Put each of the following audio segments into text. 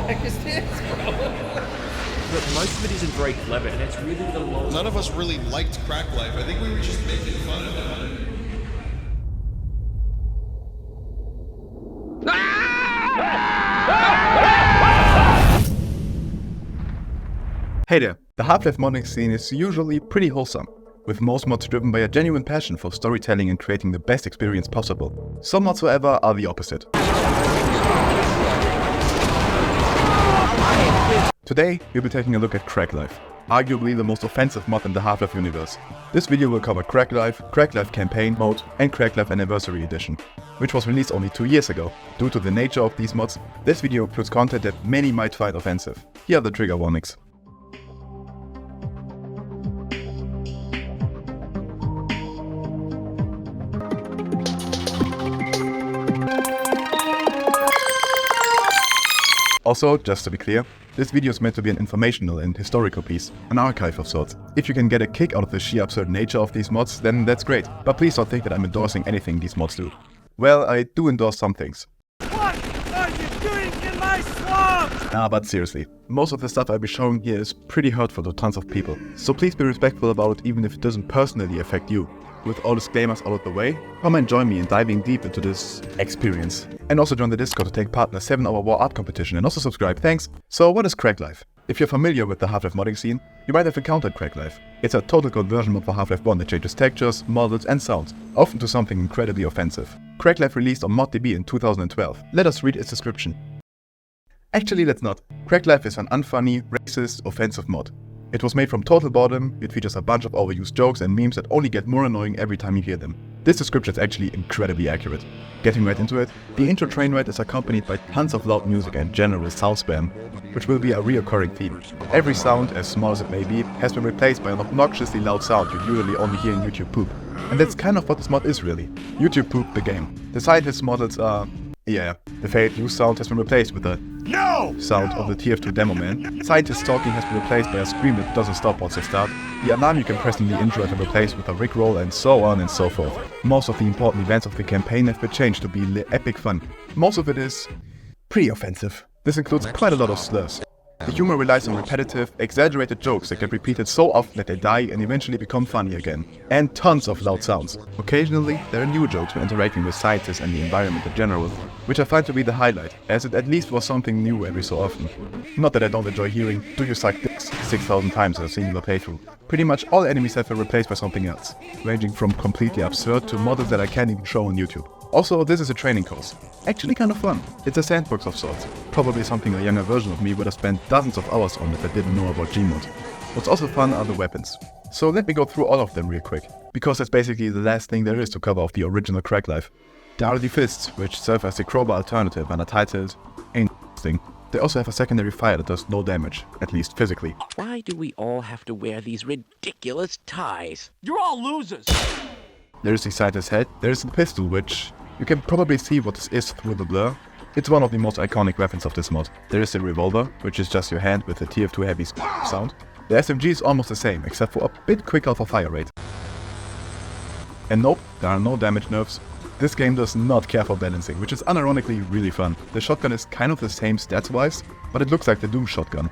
heck is this, bro? Look, most of it isn't very clever, and it's really the low. None of us really liked CrckLife. I think we were just making fun of it. Hey there, the Half-Life modding scene is usually pretty wholesome, with most mods driven by a genuine passion for storytelling and creating the best experience possible. Some mods, however, are the opposite. Today, we'll be taking a look at CrckLife, arguably the most offensive mod in the Half-Life universe. This video will cover CrckLife, CrckLife Campaign Mode, and CrckLife Anniversary Edition, which was released only 2 years ago. Due to the nature of these mods, this video includes content that many might find offensive. Here are the trigger warnings. Also, just to be clear, this video is meant to be an informational and historical piece, an archive of sorts. If you can get a kick out of the sheer absurd nature of these mods, then that's great, but please don't think that I'm endorsing anything these mods do. Well, I do endorse some things. What are you doing in my swamp? Nah, but seriously, most of the stuff I'll be showing here is pretty hurtful to tons of people, so please be respectful about it even if it doesn't personally affect you. With all disclaimers out of the way, come and join me in diving deep into this experience. And also join the Discord to take part in a 7-hour war art competition and also subscribe, thanks! So what is CrckLife? If you're familiar with the Half-Life modding scene, you might have encountered CrckLife. It's a total conversion mod for Half-Life 1 that changes textures, models and sounds, often to something incredibly offensive. CrckLife released on ModDB in 2012. Let us read its description. Actually, let's not. CrckLife is an unfunny, racist, offensive mod. It was made from total boredom, it features a bunch of overused jokes and memes that only get more annoying every time you hear them. This description is actually incredibly accurate. Getting right into it, the intro train ride is accompanied by tons of loud music and general sound spam, which will be a reoccurring theme. Every sound, as small as it may be, has been replaced by an obnoxiously loud sound you usually only hear in YouTube poop. And that's kind of what this mod is really. YouTube poop the game. The scientist models are... yeah, the failed use sound has been replaced with the no sound of the TF2 demo man. Scientist talking has been replaced by a scream that doesn't stop once they start. The alarm you can press in the intro has been replaced with a rickroll, and so on and so forth. Most of the important events of the campaign have been changed to be epic fun. Most of it is pretty offensive. This includes quite a lot of slurs. The humor relies on repetitive, exaggerated jokes that get repeated so often that they die and eventually become funny again. And tons of loud sounds. Occasionally, there are new jokes when interacting with scientists and the environment in general, which I find to be the highlight, as it at least was something new every so often. Not that I don't enjoy hearing, "Do you suck dicks?" 6,000 times in a singular playthrough. Pretty much all enemies have been replaced by something else, ranging from completely absurd to models that I can't even show on YouTube. Also, this is a training course. Actually kind of fun. It's a sandbox of sorts. Probably something a younger version of me would have spent dozens of hours on if I didn't know about Gmod. What's also fun are the weapons. So let me go through all of them real quick, because that's basically the last thing there is to cover of the original CrckLife. There are the fists, which serve as the crowbar alternative and are titled "Ain't thing." They also have a secondary fire that does no damage, at least physically. Why do we all have to wear these ridiculous ties? You're all losers. There is the scientist's head. There is the pistol, which you can probably see what this is through the blur. It's one of the most iconic weapons of this mod. There is the revolver, which is just your hand with a TF2 heavy sound. The SMG is almost the same, except for a bit quicker for fire rate. And nope, there are no damage nerfs. This game does not care for balancing, which is unironically really fun. The shotgun is kind of the same stats-wise, but it looks like the Doom shotgun.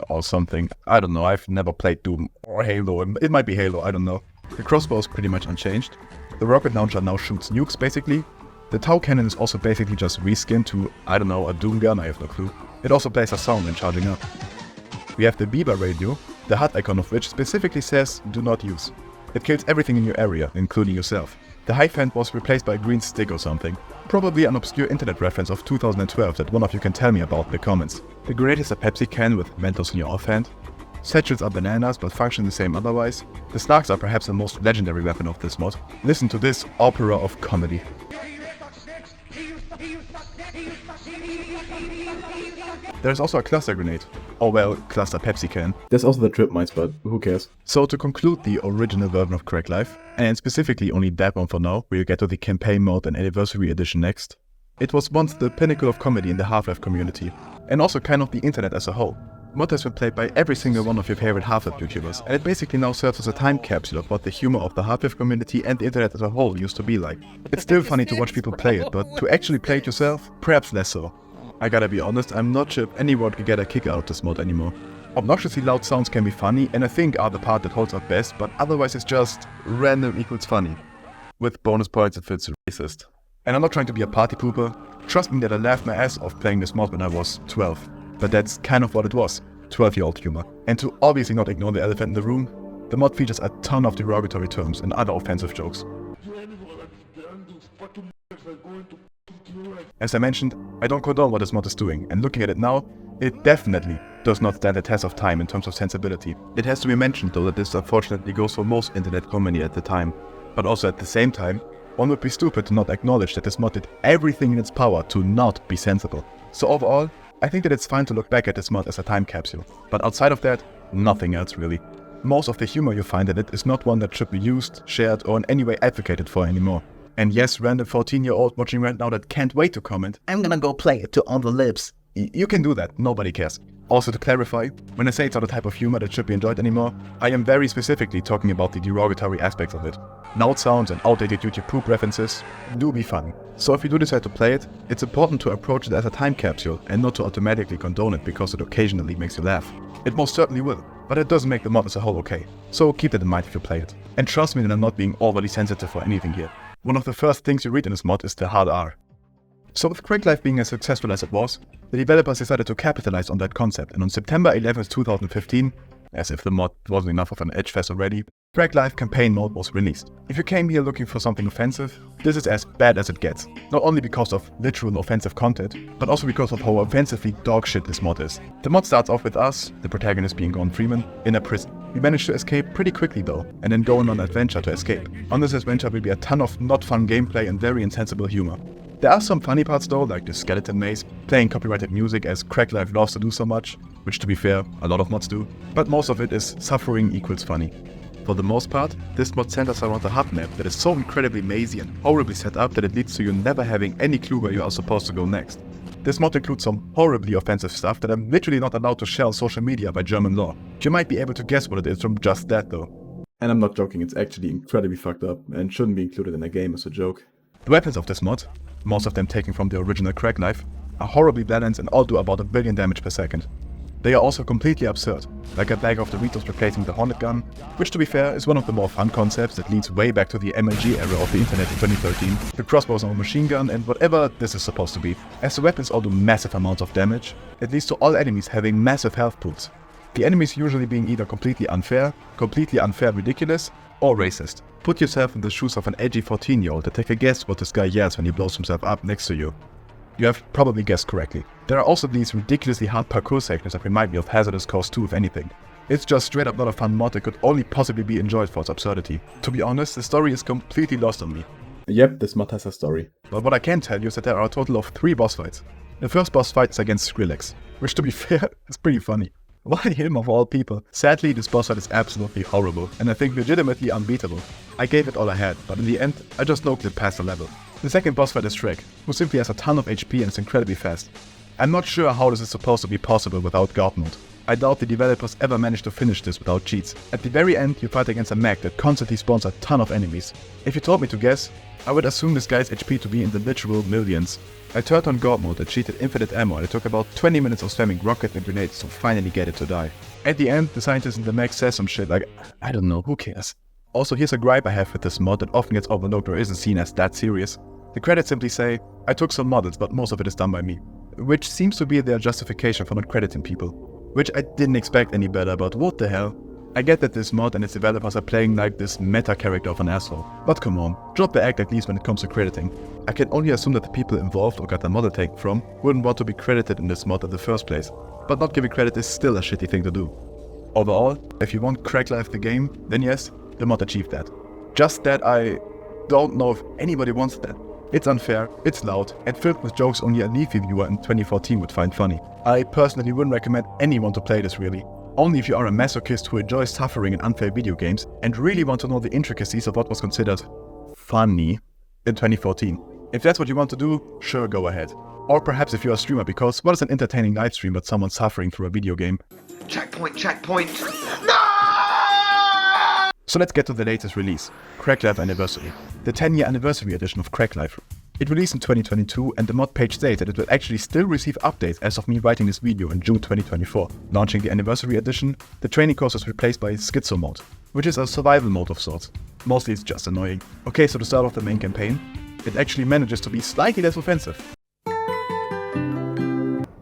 Or something. I don't know, I've never played Doom or Halo. It might be Halo, I don't know. The crossbow is pretty much unchanged. The rocket launcher now shoots nukes basically. The Tau cannon is also basically just reskinned to, I don't know, a Doom gun, I have no clue. It also plays a sound when charging up. We have the Bieber radio, the HUD icon of which specifically says "Do not use." It kills everything in your area, including yourself. The hive hand was replaced by a green stick or something. Probably an obscure internet reference of 2012 that one of you can tell me about in the comments. The grenade is a Pepsi can with Mentos in your offhand. Satchels are bananas but function the same otherwise. The snarks are perhaps the most legendary weapon of this mod. Listen to this opera of comedy. There's also a cluster grenade. Oh well, cluster Pepsi can. There's also the trip mines, but who cares? So to conclude the original version of CrckLife, and specifically only that one for now, we'll get to the campaign mode and anniversary edition next. It was once the pinnacle of comedy in the Half-Life community, and also kind of the internet as a whole. Mod has been played by every single one of your favorite Half-Life YouTubers, and it basically now serves as a time capsule of what the humor of the Half-Life community and the internet as a whole used to be like. It's still funny to watch people play it, but to actually play it yourself, perhaps less so. I gotta be honest, I'm not sure if anyone can get a kick out of this mod anymore. Obnoxiously loud sounds can be funny, and I think are the part that holds up best, but otherwise it's just random equals funny. With bonus points if it's racist. And I'm not trying to be a party pooper. Trust me that I laughed my ass off playing this mod when I was 12. But that's kind of what it was, 12-year-old humor. And to obviously not ignore the elephant in the room, the mod features a ton of derogatory terms and other offensive jokes. As I mentioned, I don't condone what this mod is doing, and looking at it now, it definitely does not stand the test of time in terms of sensibility. It has to be mentioned though that this unfortunately goes for most internet comedy at the time. But also at the same time, one would be stupid to not acknowledge that this mod did everything in its power to not be sensible. So overall, I think that it's fine to look back at this mod as a time capsule. But outside of that, nothing else really. Most of the humor you find in it is not one that should be used, shared, or in any way advocated for anymore. And yes, random 14-year-old watching right now that can't wait to comment, "I'm gonna go play it to all the libs." You can do that, nobody cares. Also to clarify, when I say it's not a type of humor that should be enjoyed anymore, I am very specifically talking about the derogatory aspects of it. Loud sounds and outdated YouTube poop references do be fun. So if you do decide to play it, it's important to approach it as a time capsule and not to automatically condone it because it occasionally makes you laugh. It most certainly will, but it doesn't make the mod as a whole okay. So keep that in mind if you play it. And trust me that I'm not being overly sensitive for anything here. One of the first things you read in this mod is the hard R. So with CrckLife being as successful as it was, the developers decided to capitalize on that concept, and on September 11th, 2015, as if the mod wasn't enough of an edgefest already, CrckLife campaign mode was released. If you came here looking for something offensive, this is as bad as it gets. Not only because of literal offensive content, but also because of how offensively dogshit this mod is. The mod starts off with us, the protagonist being Gordon Freeman, in a prison. We manage to escape pretty quickly though, and then go on an adventure to escape. On this adventure will be a ton of not fun gameplay and very insensible humor. There are some funny parts though, like the skeleton maze, playing copyrighted music as CrckLife loves to do so much, which to be fair, a lot of mods do, but most of it is suffering equals funny. For the most part, this mod centers around a hub map that is so incredibly mazy and horribly set up that it leads to you never having any clue where you are supposed to go next. This mod includes some horribly offensive stuff that I'm literally not allowed to share on social media by German law. You might be able to guess what it is from just that though. And I'm not joking, it's actually incredibly fucked up and shouldn't be included in a game as a joke. The weapons of this mod, most of them taken from the original CrckLife, are horribly balanced and all do about 1 billion damage per second. They are also completely absurd, like a bag of Doritos replacing the Hornet gun, which to be fair is one of the more fun concepts that leads way back to the MLG era of the internet in 2013. The crossbow is now a machine gun and whatever this is supposed to be. As the weapons all do massive amounts of damage, it leads to all enemies having massive health pools. The enemies usually being either completely unfair ridiculous, or racist. Put yourself in the shoes of an edgy 14-year-old and take a guess what this guy yells when he blows himself up next to you. You have probably guessed correctly. There are also these ridiculously hard parkour sections that remind me of Hazardous Course 2 if anything. It's just straight up not a fun mod that could only possibly be enjoyed for its absurdity. To be honest, the story is completely lost on me. Yep, this mod has a story. But what I can tell you is that there are a total of 3 boss fights. The first boss fight is against Skrillex, which to be fair is pretty funny. Why him of all people? Sadly, this boss fight is absolutely horrible, and I think legitimately unbeatable. I gave it all I had, but in the end, I just noked it past the level. The second boss fight is Shrek, who simply has a ton of HP and is incredibly fast. I'm not sure how this is supposed to be possible without God mode. I doubt the developers ever managed to finish this without cheats. At the very end, you fight against a mech that constantly spawns a ton of enemies. If you told me to guess, I would assume this guy's HP to be in the literal millions. I turned on God mode that cheated infinite ammo and it took about 20 minutes of spamming rockets and grenades to finally get it to die. At the end, the scientist in the mech says some shit like, I don't know, who cares? Also, here's a gripe I have with this mod that often gets overlooked or isn't seen as that serious. The credits simply say, I took some models, but most of it is done by me. Which seems to be their justification for not crediting people. Which I didn't expect any better, but what the hell? I get that this mod and its developers are playing like this meta character of an asshole. But come on, drop the act at least when it comes to crediting. I can only assume that the people involved or got the model taken from wouldn't want to be credited in this mod in the first place. But not giving credit is still a shitty thing to do. Overall, if you want CrckLife the game, then yes, the mod achieved that. Just that I don't know if anybody wants that. It's unfair, it's loud, and filled with jokes only a Leafy viewer in 2014 would find funny. I personally wouldn't recommend anyone to play this really. Only if you are a masochist who enjoys suffering in unfair video games and really want to know the intricacies of what was considered funny in 2014. If that's what you want to do, sure, go ahead. Or perhaps if you're a streamer, because what is an entertaining live stream but someone suffering through a video game? Checkpoint, checkpoint! So let's get to the latest release, CrckLife Anniversary, the 10-year anniversary edition of CrckLife. It released in 2022 and the mod page states that it will actually still receive updates as of me writing this video in June 2024. Launching the Anniversary Edition, the training course was replaced by Schizo mode, which is a survival mode of sorts. Mostly it's just annoying. Okay, so to start off the main campaign, it actually manages to be slightly less offensive.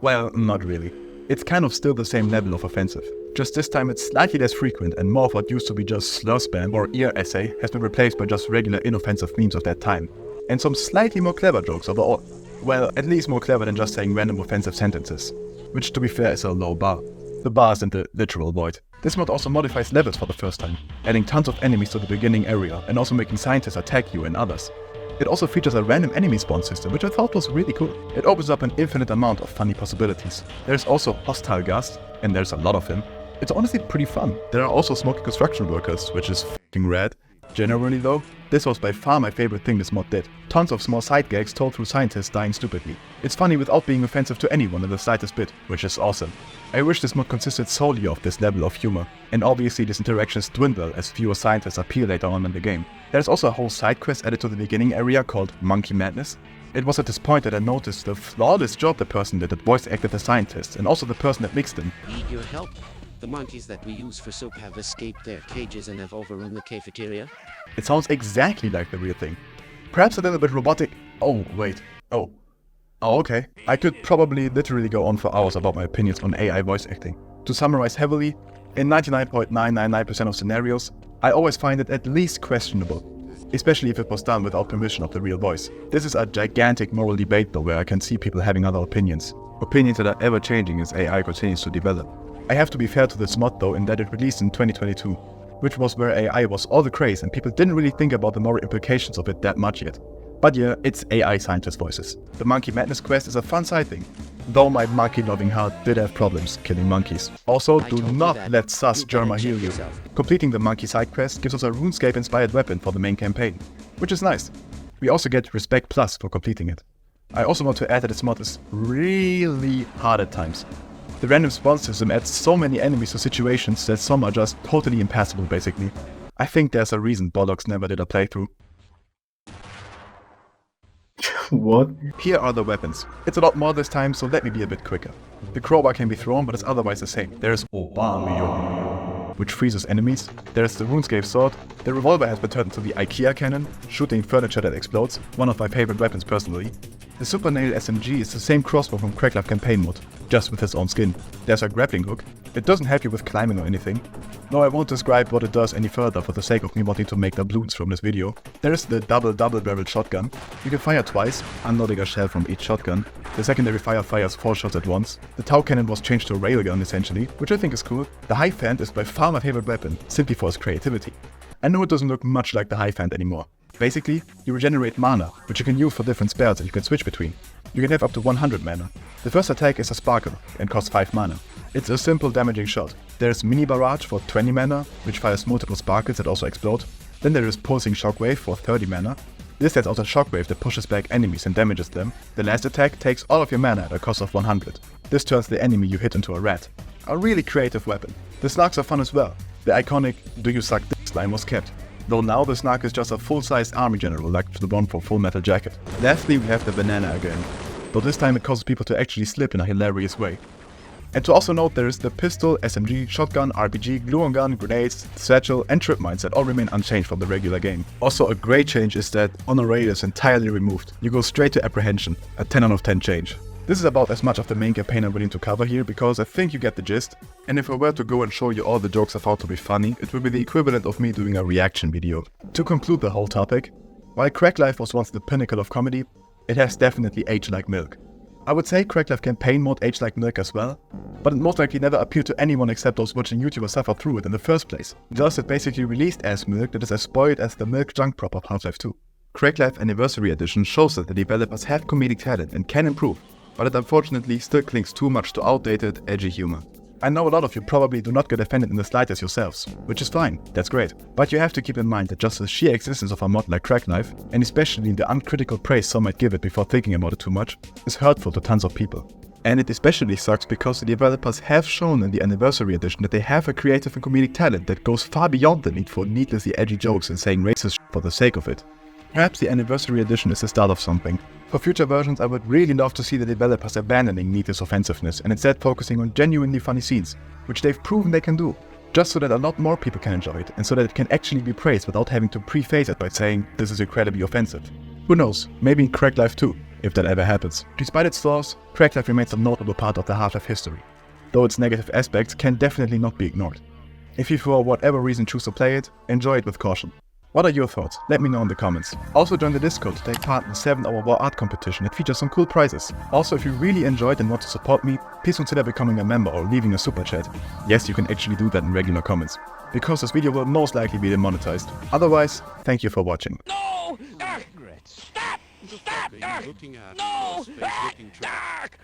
Well, not really. It's kind of still the same level of offensive. Just this time it's slightly less frequent and more of what used to be just slur spam or ear essay has been replaced by just regular inoffensive memes of that time. And some slightly more clever jokes overall. Well, at least more clever than just saying random offensive sentences. Which to be fair is a low bar. The bar is in the literal void. This mod also modifies levels for the first time, adding tons of enemies to the beginning area and also making scientists attack you and others. It also features a random enemy spawn system, which I thought was really cool. It opens up an infinite amount of funny possibilities. There's also hostile Gast, and there's a lot of him. It's honestly pretty fun. There are also smoky construction workers, which is f***ing rad. Generally though, this was by far my favorite thing this mod did. Tons of small side gags told through scientists dying stupidly. It's funny without being offensive to anyone in the slightest bit, which is awesome. I wish this mod consisted solely of this level of humor, and obviously these interactions dwindle as fewer scientists appear later on in the game. There's also a whole side quest added to the beginning area called Monkey Madness. It was at this point that I noticed the flawless job the person did that voice acted the scientists, and also the person that mixed them. Need your help? The monkeys that we use for soap have escaped their cages and have overrun the cafeteria. It sounds exactly like the real thing. Perhaps a little bit robotic. Oh, wait. Oh, okay. I could probably literally go on for hours about my opinions on AI voice acting. To summarize heavily, in 99.999% of scenarios, I always find it at least questionable, especially if it was done without permission of the real voice. This is a gigantic moral debate though, where I can see people having other opinions. Opinions that are ever changing as AI continues to develop. I have to be fair to this mod though in that it released in 2022, which was where AI was all the craze and people didn't really think about the moral implications of it that much yet. But yeah, it's AI scientist voices. The Monkey Madness quest is a fun side thing, though my monkey-loving heart did have problems killing monkeys. Also, do not let sus Germa heal you. Completing the monkey side quest gives us a RuneScape-inspired weapon for the main campaign, which is nice. We also get Respect Plus for completing it. I also want to add that this mod is really hard at times. The random spawn system adds so many enemies to situations that some are just totally impassable basically. I think there's a reason Bollocks never did a playthrough. What? Here are the weapons. It's a lot more this time, so let me be a bit quicker. The crowbar can be thrown, but it's otherwise the same. There's Obamio, which freezes enemies. There's the RuneScape sword. The revolver has been turned into the IKEA cannon, shooting furniture that explodes, one of my favorite weapons personally. The Super Nail SMG is the same crossbow from CrckLife campaign mode, just with its own skin. There's a grappling hook. It doesn't help you with climbing or anything. No, I won't describe what it does any further for the sake of me wanting to make doubloons from this video. There's the double barrel shotgun. You can fire twice, unloading a shell from each shotgun. The secondary fire fires 4 shots at once. The Tau cannon was changed to a railgun essentially, which I think is cool. The Hierophant is by far my favorite weapon, simply for its creativity. I know it doesn't look much like the Hierophant anymore. Basically, you regenerate mana, which you can use for different spells that you can switch between. You can have up to 100 mana. The first attack is a sparkle and costs 5 mana. It's a simple damaging shot. There's Mini Barrage for 20 mana, which fires multiple sparkles that also explode. Then there is Pulsing Shockwave for 30 mana. This sets out a shockwave that pushes back enemies and damages them. The last attack takes all of your mana at a cost of 100. This turns the enemy you hit into a rat. A really creative weapon. The Snarks are fun as well. The iconic "Do you suck dick" line was kept. Though now the Snark is just a full-sized army general like the one from Full Metal Jacket. Lastly we have the banana again, though this time it causes people to actually slip in a hilarious way. And to also note, there is the pistol, SMG, shotgun, RPG, gluon gun, grenades, satchel and trip mines that all remain unchanged from the regular game. Also a great change is that Honor Raid is entirely removed. You go straight to Apprehension, a 10 out of 10 change. This is about as much of the main campaign I'm willing to cover here because I think you get the gist. And if I were to go and show you all the jokes I found to be funny, it would be the equivalent of me doing a reaction video. To conclude the whole topic, while CrckLife was once the pinnacle of comedy, it has definitely aged like milk. I would say CrckLife campaign mode aged like milk as well, but it most likely never appealed to anyone except those watching YouTubers suffer through it in the first place. Thus it basically released as milk that is as spoiled as the milk junk prop of Half-Life 2. CrckLife Anniversary Edition shows that the developers have comedic talent and can improve, but it unfortunately still clings too much to outdated, edgy humor. I know a lot of you probably do not get offended in the slightest yourselves, which is fine, that's great. But you have to keep in mind that just the sheer existence of a mod like CrckLife, and especially the uncritical praise some might give it before thinking about it too much, is hurtful to tons of people. And it especially sucks because the developers have shown in the Anniversary Edition that they have a creative and comedic talent that goes far beyond the need for needlessly edgy jokes and saying racist shit for the sake of it. Perhaps the anniversary edition is the start of something. For future versions, I would really love to see the developers abandoning needless offensiveness and instead focusing on genuinely funny scenes, which they've proven they can do, just so that a lot more people can enjoy it and so that it can actually be praised without having to preface it by saying this is incredibly offensive. Who knows, maybe in CrckLife too, if that ever happens. Despite its flaws, CrckLife remains a notable part of the Half-Life history, though its negative aspects can definitely not be ignored. If you for whatever reason choose to play it, enjoy it with caution. What are your thoughts? Let me know in the comments. Also join the Discord to take part in the 7-hour war art competition that features some cool prizes. Also, if you really enjoyed and want to support me, please consider becoming a member or leaving a super chat. Yes, you can actually do that in regular comments, because this video will most likely be demonetized. Otherwise, thank you for watching. No! Stop! Stop! Looking at No! space looking track.